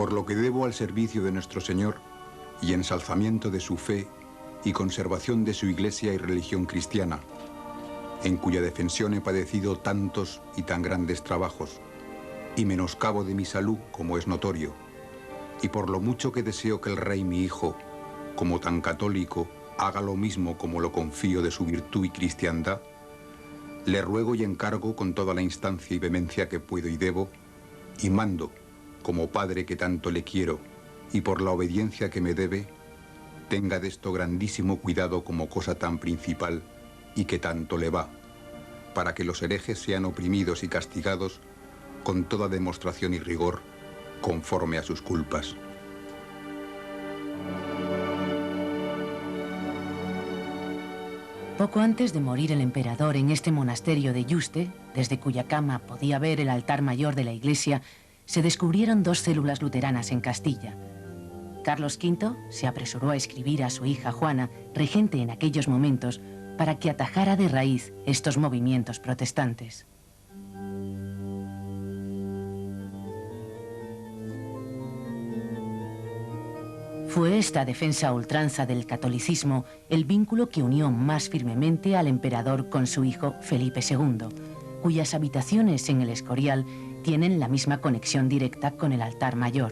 por lo que debo al servicio de nuestro Señor y ensalzamiento de su fe y conservación de su Iglesia y religión cristiana, en cuya defensión he padecido tantos y tan grandes trabajos, y menoscabo de mi salud, como es notorio, y por lo mucho que deseo que el Rey mi hijo, como tan católico, haga lo mismo como lo confío de su virtud y cristiandad, le ruego y encargo con toda la instancia y vehemencia que puedo y debo, y mando, como padre que tanto le quiero, y por la obediencia que me debe, tenga de esto grandísimo cuidado como cosa tan principal y que tanto le va, para que los herejes sean oprimidos y castigados con toda demostración y rigor, conforme a sus culpas. Poco antes de morir el emperador en este monasterio de Yuste, desde cuya cama podía ver el altar mayor de la iglesia, se descubrieron 2 células luteranas en Castilla. Carlos V se apresuró a escribir a su hija Juana, regente en aquellos momentos, para que atajara de raíz estos movimientos protestantes. Fue esta defensa a ultranza del catolicismo el vínculo que unió más firmemente al emperador con su hijo Felipe II, cuyas habitaciones en el Escorial tienen la misma conexión directa con el altar mayor.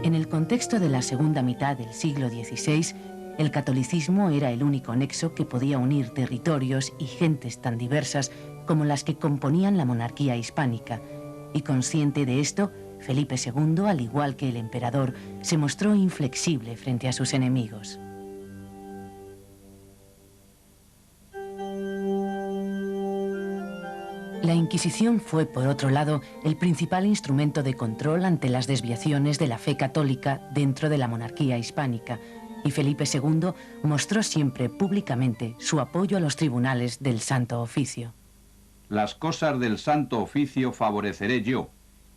En el contexto de la segunda mitad del siglo XVI, el catolicismo era el único nexo que podía unir territorios y gentes tan diversas como las que componían la monarquía hispánica, y consciente de esto, Felipe II, al igual que el emperador, se mostró inflexible frente a sus enemigos. La Inquisición fue, por otro lado, el principal instrumento de control ante las desviaciones de la fe católica dentro de la monarquía hispánica, y Felipe II mostró siempre públicamente su apoyo a los tribunales del Santo Oficio. Las cosas del Santo Oficio favoreceré yo,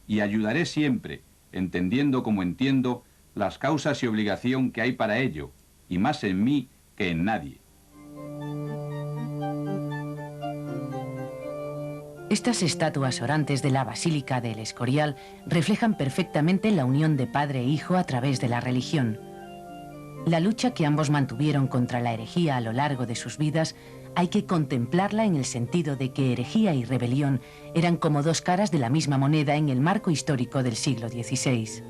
y ayudaré siempre, entendiendo como entiendo las causas y obligación que hay para ello, y más en mí que en nadie. Estas estatuas orantes de la Basílica del Escorial reflejan perfectamente la unión de padre e hijo a través de la religión. La lucha que ambos mantuvieron contra la herejía a lo largo de sus vidas hay que contemplarla en el sentido de que herejía y rebelión eran como 2 caras de la misma moneda en el marco histórico del siglo XVI.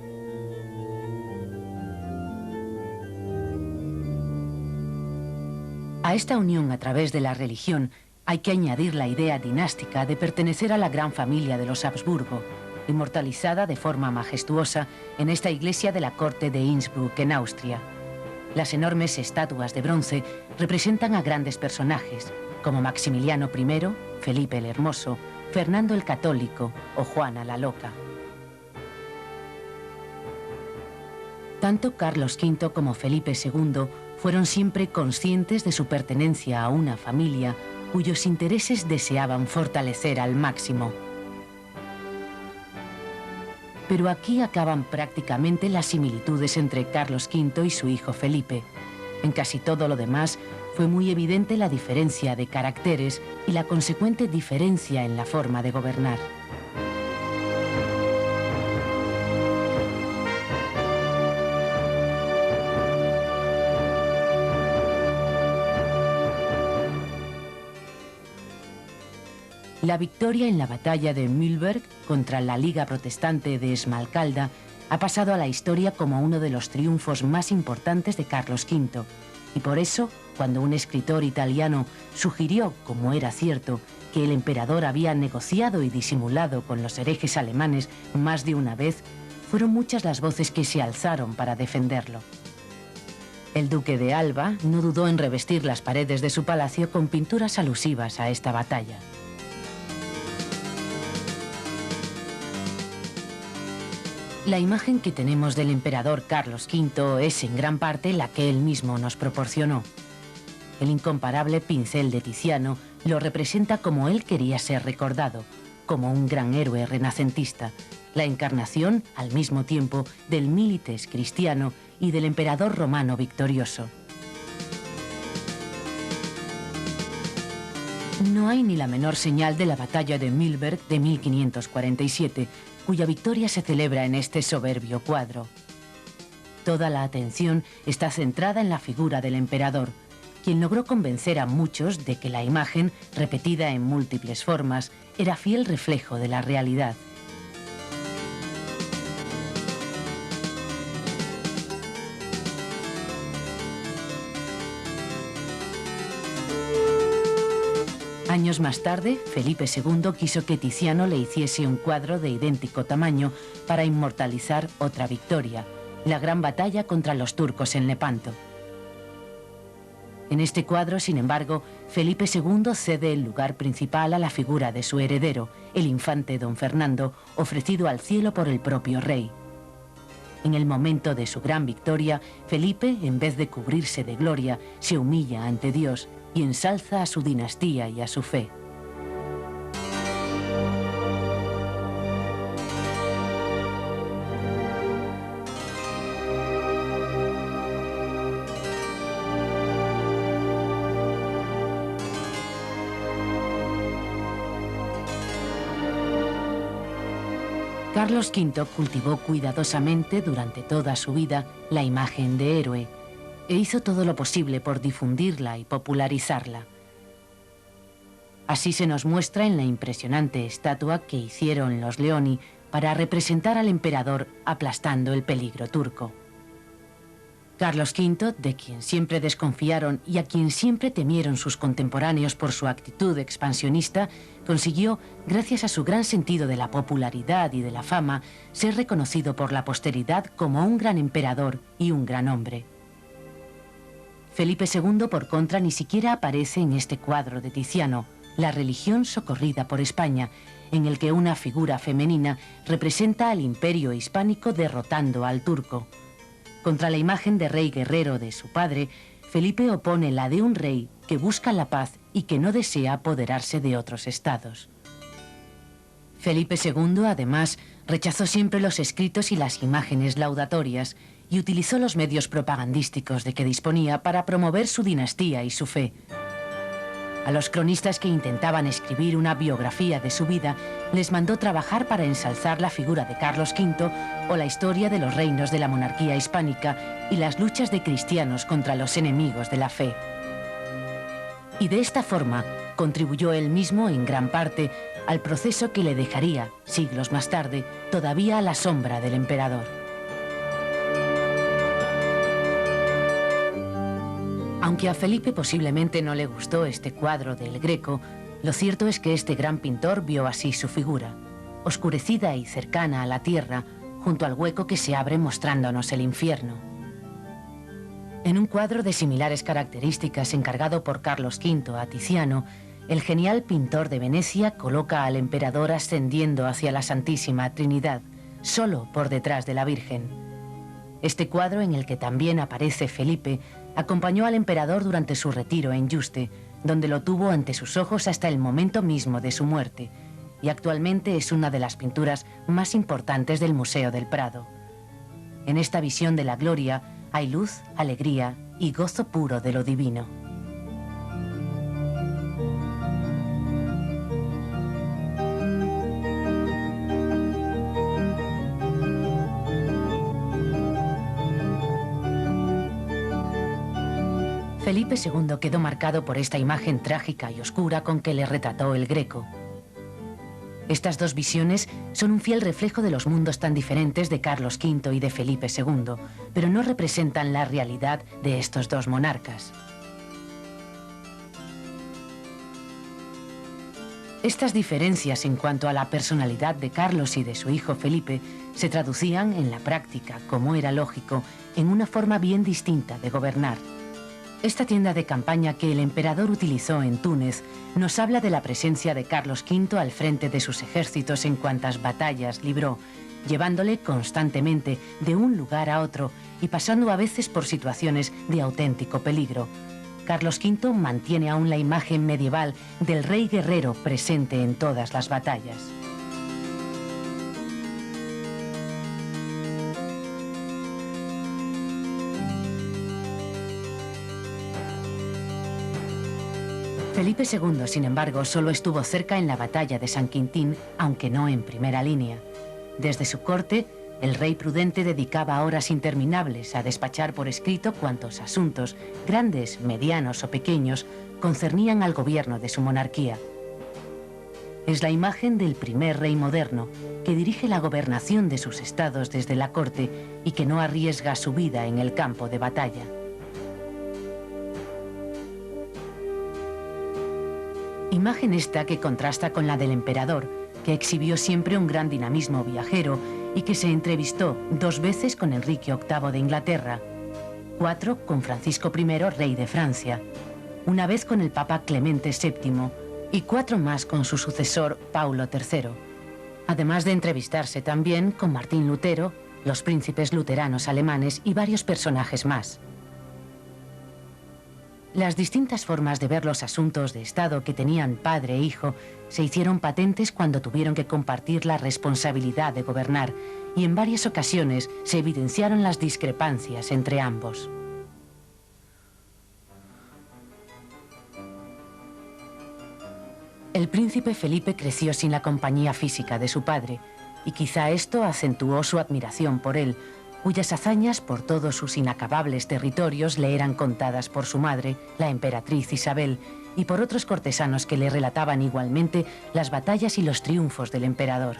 A esta unión a través de la religión hay que añadir la idea dinástica de pertenecer a la gran familia de los Habsburgo, inmortalizada de forma majestuosa en esta iglesia de la corte de Innsbruck, en Austria. Las enormes estatuas de bronce representan a grandes personajes, como Maximiliano I, Felipe el Hermoso, Fernando el Católico o Juana la Loca. Tanto Carlos V como Felipe II fueron siempre conscientes de su pertenencia a una familia cuyos intereses deseaban fortalecer al máximo. Pero aquí acaban prácticamente las similitudes entre Carlos V y su hijo Felipe. En casi todo lo demás fue muy evidente la diferencia de caracteres y la consecuente diferencia en la forma de gobernar. La victoria en la batalla de Mühlberg contra la Liga Protestante de Esmalcalda ha pasado a la historia como uno de los triunfos más importantes de Carlos V, y por eso, cuando un escritor italiano sugirió, como era cierto, que el emperador había negociado y disimulado con los herejes alemanes más de una vez, fueron muchas las voces que se alzaron para defenderlo. El duque de Alba no dudó en revestir las paredes de su palacio con pinturas alusivas a esta batalla. La imagen que tenemos del emperador Carlos V es en gran parte la que él mismo nos proporcionó. El incomparable pincel de Tiziano lo representa como él quería ser recordado, como un gran héroe renacentista, la encarnación, al mismo tiempo, del milites cristiano y del emperador romano victorioso. No hay ni la menor señal de la batalla de Mühlberg de 1547, cuya victoria se celebra en este soberbio cuadro. Toda la atención está centrada en la figura del emperador, quien logró convencer a muchos de que la imagen, repetida en múltiples formas, era fiel reflejo de la realidad. Años más tarde, Felipe II quiso que Tiziano le hiciese un cuadro de idéntico tamaño para inmortalizar otra victoria, la gran batalla contra los turcos en Lepanto. En este cuadro, sin embargo, Felipe II cede el lugar principal a la figura de su heredero, el infante don Fernando, ofrecido al cielo por el propio rey. En el momento de su gran victoria, Felipe, en vez de cubrirse de gloria, se humilla ante Dios y ensalza a su dinastía y a su fe. Carlos V cultivó cuidadosamente durante toda su vida la imagen de héroe e hizo todo lo posible por difundirla y popularizarla. Así se nos muestra en la impresionante estatua que hicieron los Leoni para representar al emperador aplastando el peligro turco. Carlos V, de quien siempre desconfiaron y a quien siempre temieron sus contemporáneos por su actitud expansionista, consiguió, gracias a su gran sentido de la popularidad y de la fama, ser reconocido por la posteridad como un gran emperador y un gran hombre. Felipe II, por contra, ni siquiera aparece en este cuadro de Tiziano, La religión socorrida por España, en el que una figura femenina representa al imperio hispánico derrotando al turco. Contra la imagen de rey guerrero de su padre, Felipe opone la de un rey que busca la paz y que no desea apoderarse de otros estados. Felipe II, además, rechazó siempre los escritos y las imágenes laudatorias y utilizó los medios propagandísticos de que disponía para promover su dinastía y su fe. A los cronistas que intentaban escribir una biografía de su vida, les mandó trabajar para ensalzar la figura de Carlos V o la historia de los reinos de la monarquía hispánica y las luchas de cristianos contra los enemigos de la fe. Y de esta forma contribuyó él mismo en gran parte al proceso que le dejaría, siglos más tarde, todavía a la sombra del emperador. Aunque a Felipe posiblemente no le gustó este cuadro del Greco, lo cierto es que este gran pintor vio así su figura, oscurecida y cercana a la tierra, junto al hueco que se abre mostrándonos el infierno. En un cuadro de similares características encargado por Carlos V a Tiziano, el genial pintor de Venecia coloca al emperador ascendiendo hacia la Santísima Trinidad, solo por detrás de la Virgen. Este cuadro, en el que también aparece Felipe, acompañó al emperador durante su retiro en Yuste, donde lo tuvo ante sus ojos hasta el momento mismo de su muerte, y actualmente es una de las pinturas más importantes del Museo del Prado. En esta visión de la gloria hay luz, alegría y gozo puro de lo divino. Felipe II quedó marcado por esta imagen trágica y oscura con que le retrató el Greco. Estas dos visiones son un fiel reflejo de los mundos tan diferentes de Carlos V y de Felipe II, pero no representan la realidad de estos dos monarcas. Estas diferencias en cuanto a la personalidad de Carlos y de su hijo Felipe se traducían en la práctica, como era lógico, en una forma bien distinta de gobernar. Esta tienda de campaña que el emperador utilizó en Túnez nos habla de la presencia de Carlos V al frente de sus ejércitos en cuantas batallas libró, llevándole constantemente de un lugar a otro y pasando a veces por situaciones de auténtico peligro. Carlos V mantiene aún la imagen medieval del rey guerrero presente en todas las batallas. Felipe II, sin embargo, solo estuvo cerca en la batalla de San Quintín, aunque no en primera línea. Desde su corte, el rey prudente dedicaba horas interminables a despachar por escrito cuantos asuntos, grandes, medianos o pequeños, concernían al gobierno de su monarquía. Es la imagen del primer rey moderno, que dirige la gobernación de sus estados desde la corte y que no arriesga su vida en el campo de batalla. Imagen esta que contrasta con la del emperador, que exhibió siempre un gran dinamismo viajero y que se entrevistó 2 veces con Enrique VIII de Inglaterra, 4 con Francisco I, rey de Francia, 1 vez con el Papa Clemente VII y 4 más con su sucesor Paulo III, además de entrevistarse también con Martín Lutero, los príncipes luteranos alemanes y varios personajes más. Las distintas formas de ver los asuntos de Estado que tenían padre e hijo se hicieron patentes cuando tuvieron que compartir la responsabilidad de gobernar, y en varias ocasiones se evidenciaron las discrepancias entre ambos. El príncipe Felipe creció sin la compañía física de su padre, y quizá esto acentuó su admiración por él, cuyas hazañas por todos sus inacabables territorios le eran contadas por su madre, la emperatriz Isabel, y por otros cortesanos que le relataban igualmente las batallas y los triunfos del emperador.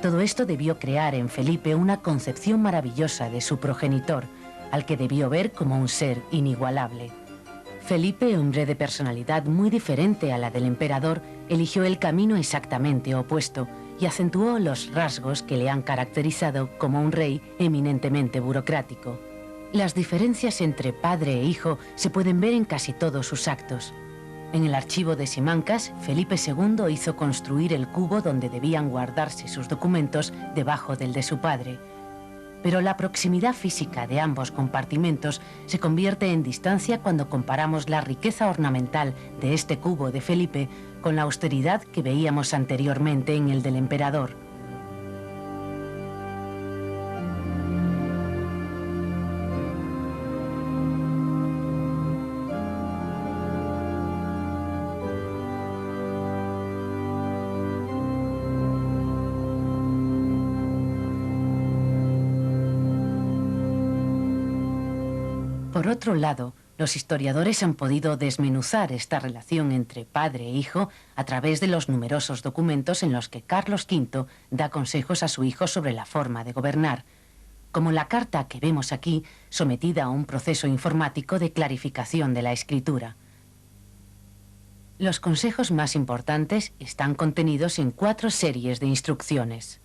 Todo esto debió crear en Felipe una concepción maravillosa de su progenitor, al que debió ver como un ser inigualable. Felipe, hombre de personalidad muy diferente a la del emperador, eligió el camino exactamente opuesto y acentuó los rasgos que le han caracterizado como un rey eminentemente burocrático. Las diferencias entre padre e hijo se pueden ver en casi todos sus actos. En el archivo de Simancas, Felipe II hizo construir el cubo donde debían guardarse sus documentos debajo del de su padre. Pero la proximidad física de ambos compartimentos se convierte en distancia cuando comparamos la riqueza ornamental de este cubo de Felipe con la austeridad que veíamos anteriormente en el del emperador. Por otro lado, los historiadores han podido desmenuzar esta relación entre padre e hijo a través de los numerosos documentos en los que Carlos V da consejos a su hijo sobre la forma de gobernar, como la carta que vemos aquí, sometida a un proceso informático de clarificación de la escritura. Los consejos más importantes están contenidos en 4 series de instrucciones.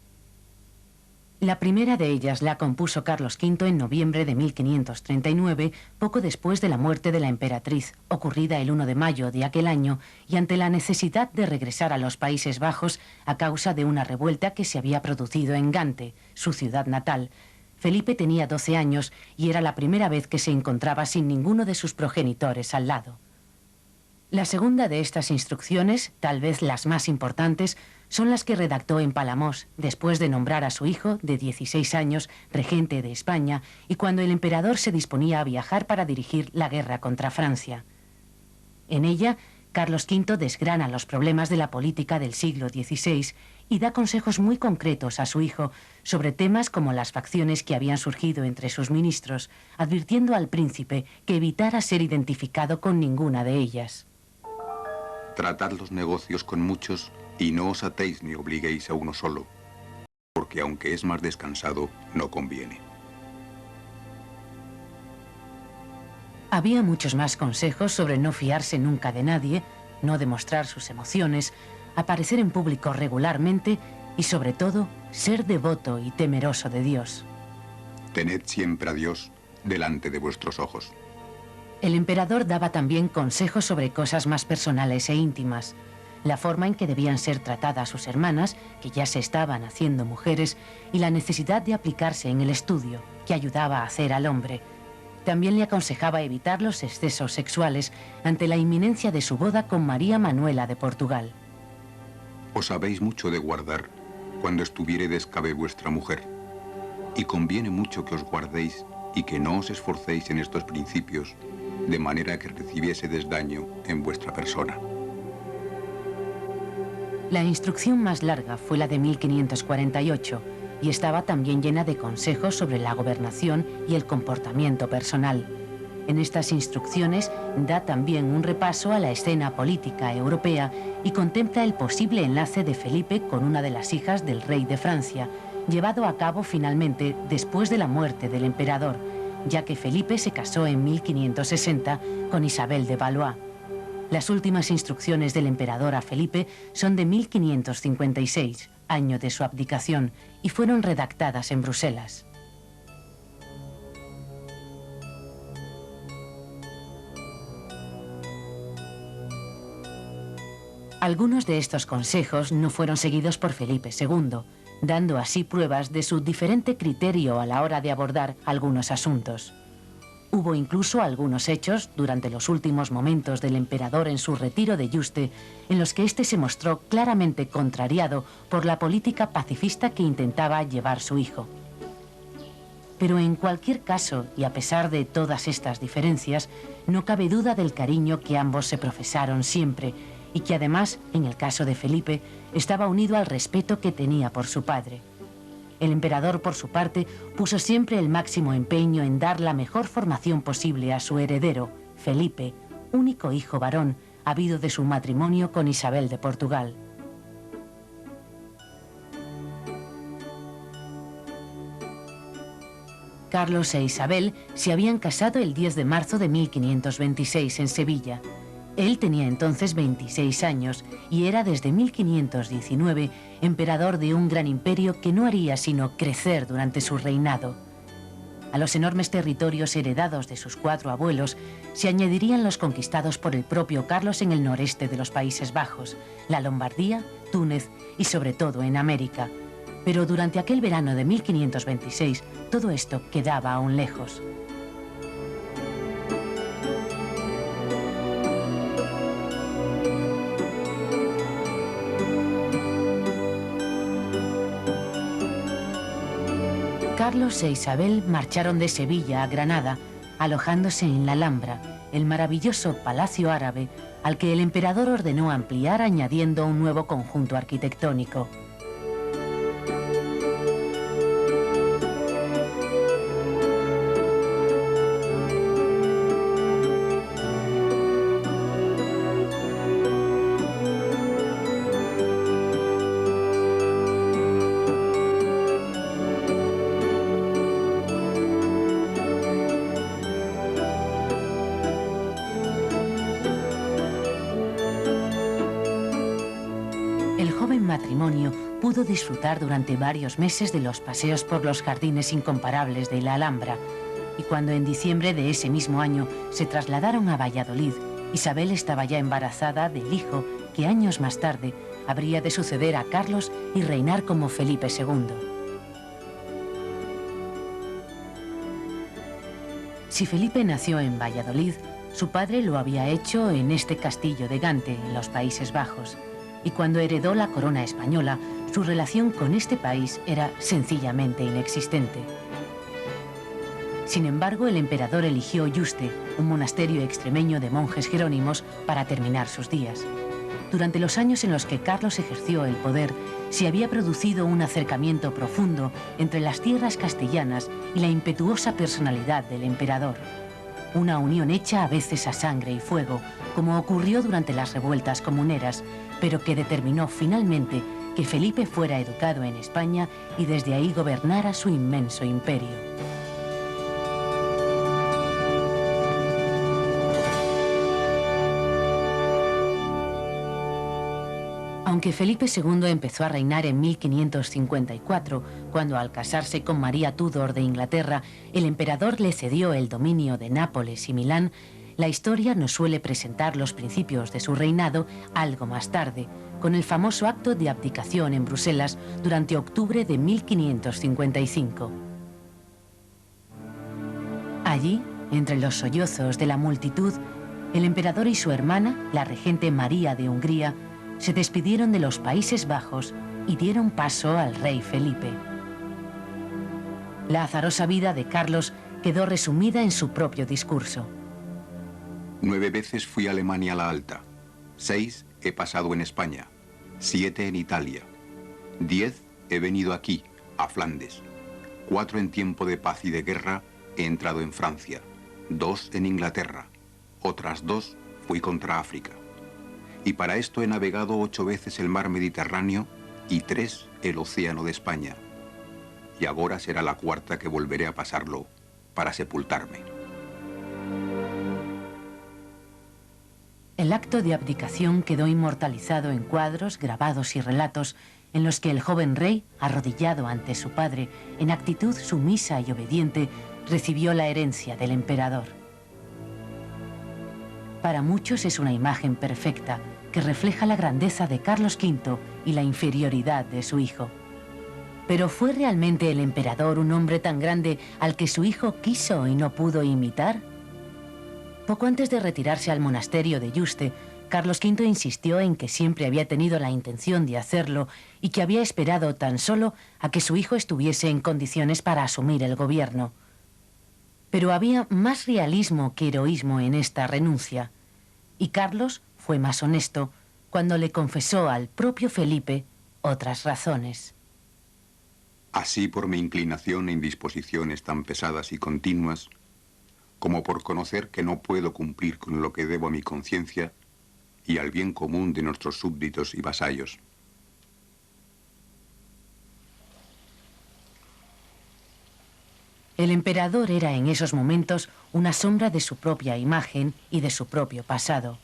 La primera de ellas la compuso Carlos V en noviembre de 1539, poco después de la muerte de la emperatriz, ocurrida el 1 de mayo de aquel año, y ante la necesidad de regresar a los Países Bajos a causa de una revuelta que se había producido en Gante, su ciudad natal. Felipe tenía 12 años y era la primera vez que se encontraba sin ninguno de sus progenitores al lado. La segunda de estas instrucciones, tal vez las más importantes, son las que redactó en Palamós, después de nombrar a su hijo, de 16 años, regente de España, y cuando el emperador se disponía a viajar para dirigir la guerra contra Francia. En ella, Carlos V desgrana los problemas de la política del siglo XVI y da consejos muy concretos a su hijo sobre temas como las facciones que habían surgido entre sus ministros, advirtiendo al príncipe que evitara ser identificado con ninguna de ellas. Tratad los negocios con muchos y no os atéis ni obliguéis a uno solo, porque aunque es más descansado, no conviene. Había muchos más consejos sobre no fiarse nunca de nadie, no demostrar sus emociones, aparecer en público regularmente y, sobre todo, ser devoto y temeroso de Dios. Tened siempre a Dios delante de vuestros ojos. El emperador daba también consejos sobre cosas más personales e íntimas, la forma en que debían ser tratadas sus hermanas, que ya se estaban haciendo mujeres, y la necesidad de aplicarse en el estudio, que ayudaba a hacer al hombre. También le aconsejaba evitar los excesos sexuales ante la inminencia de su boda con María Manuela de Portugal. Os habéis mucho de guardar cuando estuvieredes cabe vuestra mujer, y conviene mucho que os guardéis y que no os esforcéis en estos principios, de manera que recibiese desdaño en vuestra persona. La instrucción más larga fue la de 1548 y estaba también llena de consejos sobre la gobernación y el comportamiento personal. En estas instrucciones da también un repaso a la escena política europea y contempla el posible enlace de Felipe con una de las hijas del rey de Francia, llevado a cabo finalmente después de la muerte del emperador, ya que Felipe se casó en 1560 con Isabel de Valois. Las últimas instrucciones del emperador a Felipe son de 1556, año de su abdicación, y fueron redactadas en Bruselas. Algunos de estos consejos no fueron seguidos por Felipe II, dando así pruebas de su diferente criterio a la hora de abordar algunos asuntos. Hubo incluso algunos hechos durante los últimos momentos del emperador en su retiro de Yuste, en los que éste se mostró claramente contrariado por la política pacifista que intentaba llevar su hijo. Pero en cualquier caso, y a pesar de todas estas diferencias, no cabe duda del cariño que ambos se profesaron siempre, y que además, en el caso de Felipe, estaba unido al respeto que tenía por su padre. El emperador, por su parte, puso siempre el máximo empeño en dar la mejor formación posible a su heredero, Felipe, único hijo varón, habido de su matrimonio con Isabel de Portugal. Carlos e Isabel se habían casado el 10 de marzo de 1526 en Sevilla. Él tenía entonces 26 años y era desde 1519 emperador de un gran imperio que no haría sino crecer durante su reinado. A los enormes territorios heredados de sus 4 abuelos se añadirían los conquistados por el propio Carlos en el noreste de los Países Bajos, la Lombardía, Túnez y sobre todo en América. Pero durante aquel verano de 1526 todo esto quedaba aún lejos. Carlos e Isabel marcharon de Sevilla a Granada, alojándose en la Alhambra, el maravilloso palacio árabe al que el emperador ordenó ampliar añadiendo un nuevo conjunto arquitectónico. Matrimonio pudo disfrutar durante varios meses de los paseos por los jardines incomparables de la Alhambra, y cuando en diciembre de ese mismo año se trasladaron a Valladolid, Isabel estaba ya embarazada del hijo que años más tarde habría de suceder a Carlos y reinar como Felipe II. Si Felipe nació en Valladolid, su padre lo había hecho en este castillo de Gante, en los Países Bajos. Y cuando heredó la corona española, su relación con este país era sencillamente inexistente. Sin embargo, el emperador eligió Yuste, un monasterio extremeño de monjes jerónimos, para terminar sus días. Durante los años en los que Carlos ejerció el poder, se había producido un acercamiento profundo entre las tierras castellanas y la impetuosa personalidad del emperador. Una unión hecha a veces a sangre y fuego, como ocurrió durante las revueltas comuneras, pero que determinó finalmente que Felipe fuera educado en España y desde ahí gobernara su inmenso imperio. Aunque Felipe II empezó a reinar en 1554, cuando al casarse con María Tudor de Inglaterra, el emperador le cedió el dominio de Nápoles y Milán, la historia nos suele presentar los principios de su reinado algo más tarde, con el famoso acto de abdicación en Bruselas durante octubre de 1555. Allí, entre los sollozos de la multitud, el emperador y su hermana, la regente María de Hungría, se despidieron de los Países Bajos y dieron paso al rey Felipe. La azarosa vida de Carlos quedó resumida en su propio discurso. 9 veces fui a Alemania la Alta, 6 he pasado en España, 7 en Italia, 10 he venido aquí, a Flandes, 4 en tiempo de paz y de guerra he entrado en Francia, 2 en Inglaterra, otras 2 fui contra África. Y para esto he navegado 8 veces el mar Mediterráneo y 3 el océano de España. Y ahora será la 4ª que volveré a pasarlo para sepultarme. El acto de abdicación quedó inmortalizado en cuadros, grabados y relatos en los que el joven rey, arrodillado ante su padre, en actitud sumisa y obediente, recibió la herencia del emperador. Para muchos es una imagen perfecta que refleja la grandeza de Carlos V y la inferioridad de su hijo. ¿Pero fue realmente el emperador un hombre tan grande al que su hijo quiso y no pudo imitar? Poco antes de retirarse al monasterio de Yuste, Carlos V insistió en que siempre había tenido la intención de hacerlo y que había esperado tan solo a que su hijo estuviese en condiciones para asumir el gobierno. Pero había más realismo que heroísmo en esta renuncia, y Carlos fue más honesto cuando le confesó al propio Felipe otras razones. Así por mi inclinación e indisposiciones tan pesadas y continuas, como por conocer que no puedo cumplir con lo que debo a mi conciencia y al bien común de nuestros súbditos y vasallos. El emperador era en esos momentos una sombra de su propia imagen y de su propio pasado.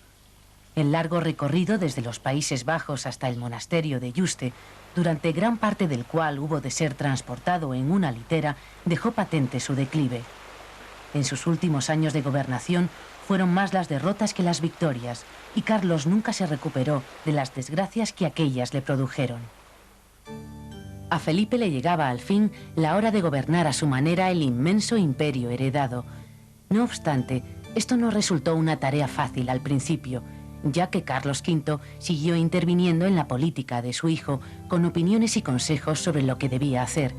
El largo recorrido desde los Países Bajos hasta el monasterio de Yuste, durante gran parte del cual hubo de ser transportado en una litera, dejó patente su declive. En sus últimos años de gobernación fueron más las derrotas que las victorias, y Carlos nunca se recuperó de las desgracias que aquellas le produjeron. A Felipe le llegaba al fin la hora de gobernar a su manera el inmenso imperio heredado. No obstante, esto no resultó una tarea fácil al principio, ya que Carlos V siguió interviniendo en la política de su hijo con opiniones y consejos sobre lo que debía hacer.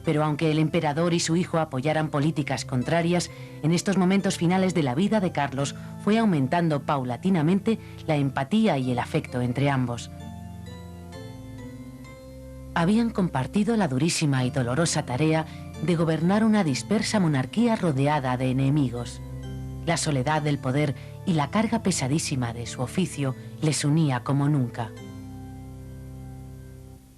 Pero aunque el emperador y su hijo apoyaran políticas contrarias, en estos momentos finales de la vida de Carlos fue aumentando paulatinamente la empatía y el afecto entre ambos. Habían compartido la durísima y dolorosa tarea de gobernar una dispersa monarquía rodeada de enemigos. La soledad del poder y la carga pesadísima de su oficio les unía como nunca.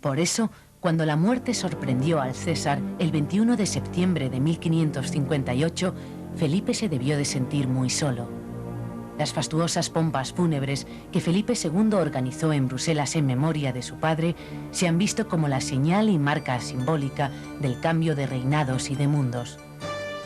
Por eso, cuando la muerte sorprendió al César el 21 de septiembre de 1558, Felipe se debió de sentir muy solo. Las fastuosas pompas fúnebres que Felipe II organizó en Bruselas en memoria de su padre se han visto como la señal y marca simbólica del cambio de reinados y de mundos.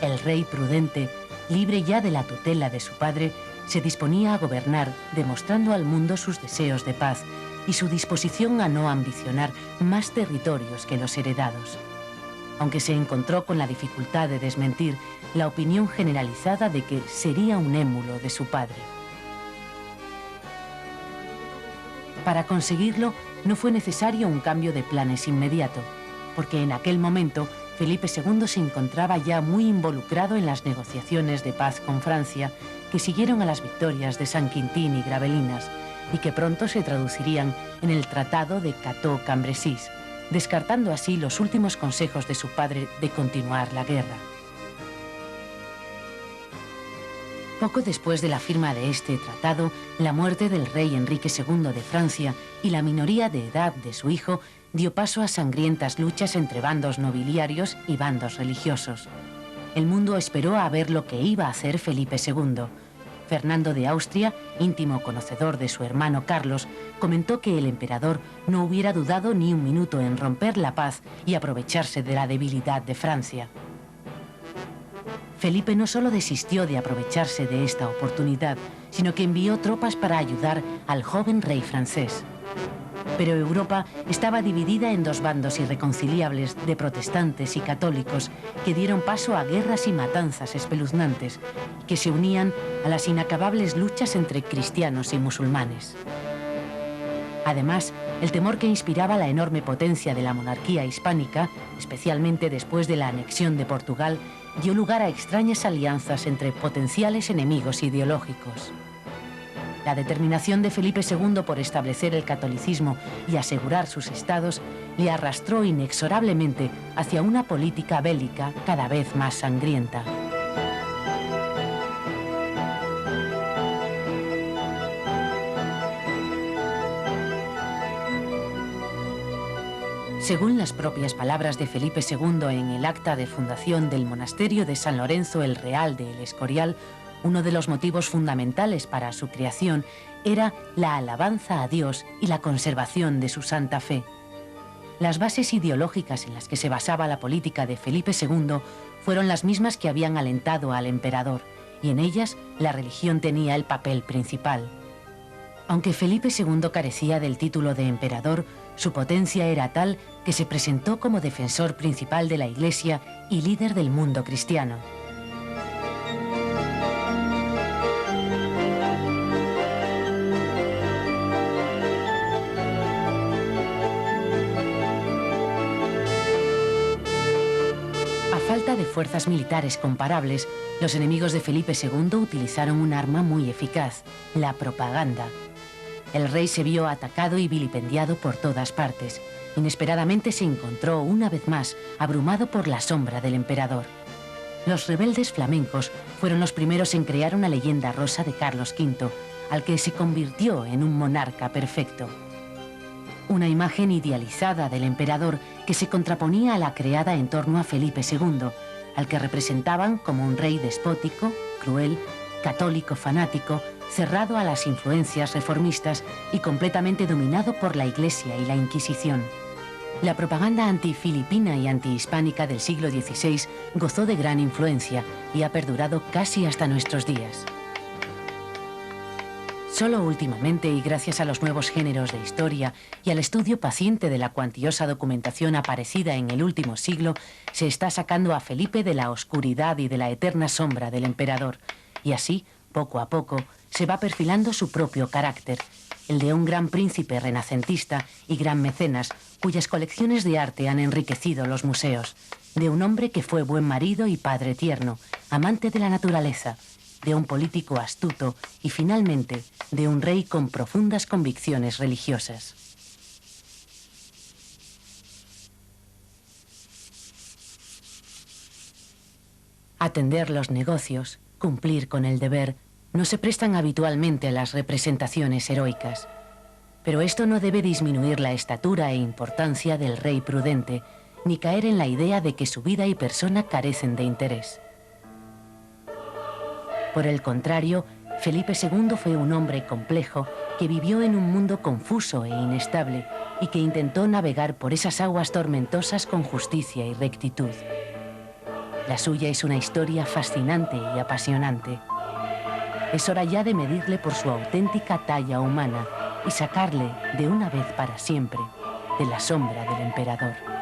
El rey prudente, libre ya de la tutela de su padre, se disponía a gobernar, demostrando al mundo sus deseos de paz y su disposición a no ambicionar más territorios que los heredados. Aunque se encontró con la dificultad de desmentir la opinión generalizada de que sería un émulo de su padre. Para conseguirlo, no fue necesario un cambio de planes inmediato, porque en aquel momento Felipe II se encontraba ya muy involucrado en las negociaciones de paz con Francia, que siguieron a las victorias de San Quintín y Gravelinas, y que pronto se traducirían en el Tratado de Cateau-Cambrésis, descartando así los últimos consejos de su padre de continuar la guerra. Poco después de la firma de este tratado, la muerte del rey Enrique II de Francia y la minoría de edad de su hijo dio paso a sangrientas luchas entre bandos nobiliarios y bandos religiosos. El mundo esperó a ver lo que iba a hacer Felipe II. Fernando de Austria, íntimo conocedor de su hermano Carlos, comentó que el emperador no hubiera dudado ni un minuto en romper la paz y aprovecharse de la debilidad de Francia. Felipe no solo desistió de aprovecharse de esta oportunidad, sino que envió tropas para ayudar al joven rey francés. Pero Europa estaba dividida en dos bandos irreconciliables de protestantes y católicos que dieron paso a guerras y matanzas espeluznantes que se unían a las inacabables luchas entre cristianos y musulmanes. Además, El temor que inspiraba la enorme potencia de la monarquía hispánica, especialmente después de la anexión de Portugal, dio lugar a extrañas alianzas entre potenciales enemigos ideológicos. La determinación de Felipe II por establecer el catolicismo y asegurar sus estados le arrastró inexorablemente hacia una política bélica cada vez más sangrienta. Según las propias palabras de Felipe II en el acta de fundación del monasterio de San Lorenzo el Real de El Escorial, uno de los motivos fundamentales para su creación era la alabanza a Dios y la conservación de su santa fe. Las bases ideológicas en las que se basaba la política de Felipe II fueron las mismas que habían alentado al emperador, y en ellas la religión tenía el papel principal. Aunque Felipe II carecía del título de emperador, su potencia era tal que se presentó como defensor principal de la Iglesia y líder del mundo cristiano. A falta de fuerzas militares comparables, los enemigos de Felipe II utilizaron un arma muy eficaz, la propaganda. El rey se vio atacado y vilipendiado por todas partes. Inesperadamente se encontró una vez más abrumado por la sombra del emperador. Los rebeldes flamencos fueron los primeros en crear una leyenda rosa de Carlos V, al que se convirtió en un monarca perfecto. Una imagen idealizada del emperador que se contraponía a la creada en torno a Felipe II, al que representaban como un rey despótico, cruel, católico fanático, cerrado a las influencias reformistas y completamente dominado por la Iglesia y la Inquisición. La propaganda antifilipina y antihispánica del siglo XVI gozó de gran influencia y ha perdurado casi hasta nuestros días. Solo últimamente, y gracias a los nuevos géneros de historia y al estudio paciente de la cuantiosa documentación aparecida en el último siglo, se está sacando a Felipe de la oscuridad y de la eterna sombra del emperador, y así, poco a poco, se va perfilando su propio carácter, el de un gran príncipe renacentista y gran mecenas, cuyas colecciones de arte han enriquecido los museos, de un hombre que fue buen marido y padre tierno, amante de la naturaleza, de un político astuto y, finalmente, de un rey con profundas convicciones religiosas. Atender los negocios, cumplir con el deber, no se prestan habitualmente a las representaciones heroicas. Pero esto no debe disminuir la estatura e importancia del rey prudente, ni caer en la idea de que su vida y persona carecen de interés. Por el contrario, Felipe II fue un hombre complejo que vivió en un mundo confuso e inestable y que intentó navegar por esas aguas tormentosas con justicia y rectitud. La suya es una historia fascinante y apasionante. Es hora ya de medirle por su auténtica talla humana y sacarle, de una vez para siempre, de la sombra del emperador.